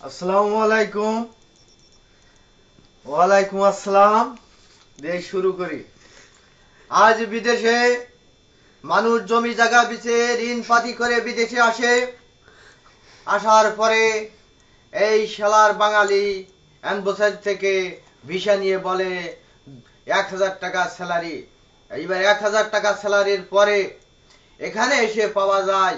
আসসালামু আলাইকুম। ওয়ালাইকুম আসসালাম। দিয়ে শুরু করি। আজ বিদেশে মানুষ জমি জায়গা বেচে ঋণ পাতি করে বিদেশে আসে। আসার পরে এই শালার বাঙালি অ্যাম্বাসেডর থেকে ভিসা নিয়ে বলে ১,০০০ টাকা স্যালারি। এইবার ১,০০০ টাকা স্যালারির পরে এখানে এসে পাওয়া যায়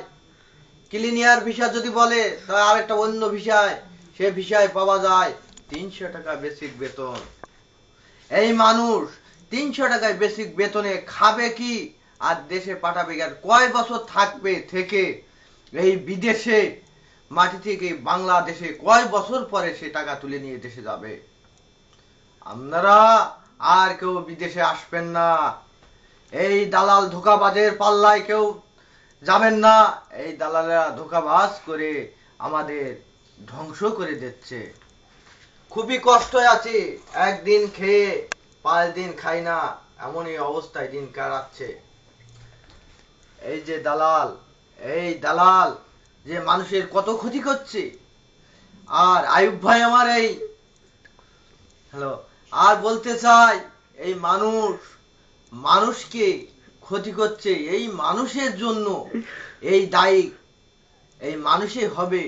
ক্লিনিয়ার ভিসা। যদি বলে তাহলে আরেকটা অন্য ভিসায়, সে ভিসায় পাওয়া যায় ৩০০ টাকা বেসিক বেতন। এই মানুষ ৩০০ টাকায় বেসিক বেতনে খাবে কি আর দেশে পাঠাবে কি? আর কয় বছর থাকবে থেকে এই বিদেশে মাটি থেকে বাংলাদেশে কয় বছর পরে সে টাকা তুলে নিয়ে দেশে যাবে? আপনারা আর কেউ বিদেশে আসবেন না। এই দালাল ধোঁকাবাজের পাল্লায় কেউ যাবেন না। এই দালালেরা ধোঁকাবাজ করে আমাদের ধ্বংস করে দিচ্ছে। খুবই কষ্ট আছে, একদিন খেয়ে 5 দিন খাই না, এমনই অবস্থায় দিন কাটাচ্ছে। এই যে দালাল, এই দালাল যে মানুষের কত ক্ষতি করছে। আর আয়ুব ভাই আমার এই হ্যালো, আর বলতে চাই, এই মানুষকে ক্ষতি করছে, এই মানুষের জন্য এই দায়ী এই মানুষই হবে।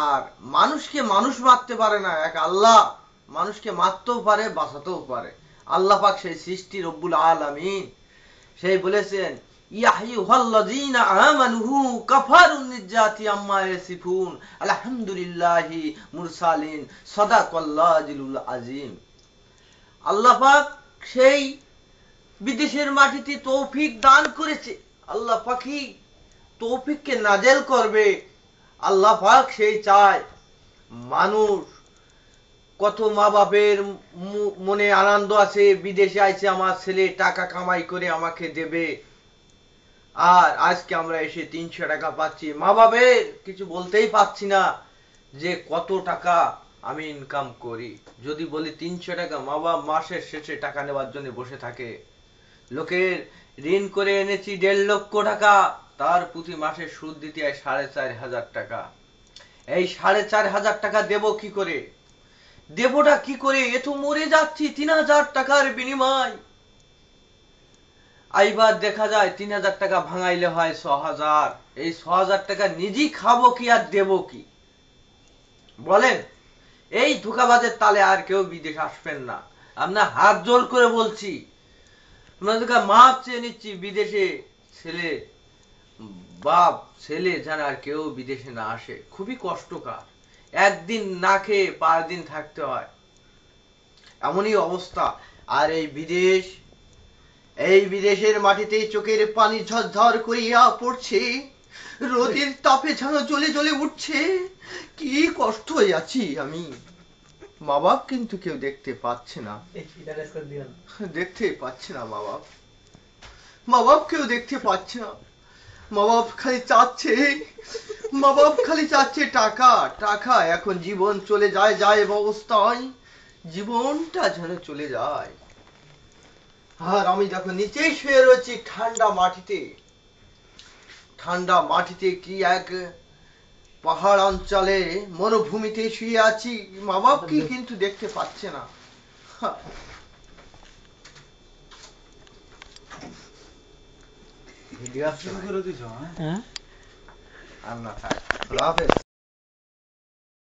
আর মানুষকে মানুষ মারতে পারে না, এক আল্লাহ মানুষকে মারতেও পারে, বাঁচাতেও পারে। আল্লাহ পাক সেই সৃষ্টি রব্বুল আলামিন, সেই বলেছেন ইয়া আইয়ুহাল্লাযীনা আমানু কাফারুন নিজ্জাতি আম্মা ইয়াসিফুন আলহামদুলিল্লাহি মুরসালিন সাদাকাল্লাহুল আযীম। আল্লাহ পাক সেই বিদেশের মাটিতে তৌফিক দান করেছে। আল্লাহ পাকই তৌফিককে নাজেল করবে। আল্লাহ পাক সেই চায় মানুষ, কত মা বাপের মনে আনন্দ আছে, বিদেশে আইছে আমার ছেলে টাকা কামাই করে আমাকে দেবে। আর আজকে আমরা এসে ৩০০ টাকা পাচ্ছি, মা বাপের কিছু বলতেই পাচ্ছি না যে কত টাকা আমি ইনকাম করি। যদি বলি ৩০০ টাকা, মা বাপ মাসের শেষে টাকা নেওয়ার জন্য বসে থাকে। লোকের ঋণ করে এনেছি ১.৫ লক্ষ টাকা, তার প্রতি মাসে সুদ দিতে হয় ৪,৫০০ টাকা। এই ৪,৫০০ টাকা দেব কি করে? দেবটা কি করে? এ তো মরে যাচ্ছি ৩,০০০ টাকার বিনিময়। এইবার দেখা যায় ৩,০০০ টাকা ভাঙাইলে হয় ৬,০০০। এই ৬,০০০ টাকা নিজেই খাবো কি আর দেব কি বলেন? এই ধোঁকাবাজের তালে আর কেউ বিদেশ আসবেন না। আমরা হাত জোর করে বলছি, আপনাদের মাপ চেয়ে নিচ্ছি, বিদেশে ছেলে বাপ ছেলে যেন আর কেউ বিদেশে না আসে। খুবই কষ্টকর, একদিন না খেয়ে 5 দিন থাকতে হয়, এমনই অবস্থা। আর এই বিদেশের মাটিতেই চোখের পানি ঝরঝর করিয়া পড়ছে, রোদের তাপে যেন জ্বলে জ্বলে উঠছে। কি কষ্ট আছি আমি। মা বাপ কিন্তু কেউ দেখতে পাচ্ছে না, দেখতেই পাচ্ছে না মা বাপ। মা বাপ কেউ দেখতে পাচ্ছে না। মা বাপ খালি চাচ্ছে, মা বাপ খালি চাচ্ছে টাকা টাকা। এখন জীবন চলে যায় যায় অবস্থায়, জীবনটা যেন চলে যায়। আর আমি যখন নিচেই শুয়ে রয়েছি ঠান্ডা মাটিতে কি এক পাহাড় অঞ্চলে মরুভূমিতে শুয়ে আছি, মা বাপ কি কিন্তু দেখতে পাচ্ছে না। ভিডিও শুরু করে দিছো? হ্যাঁ, আর না থাক, আল্লাহ হাফেজ।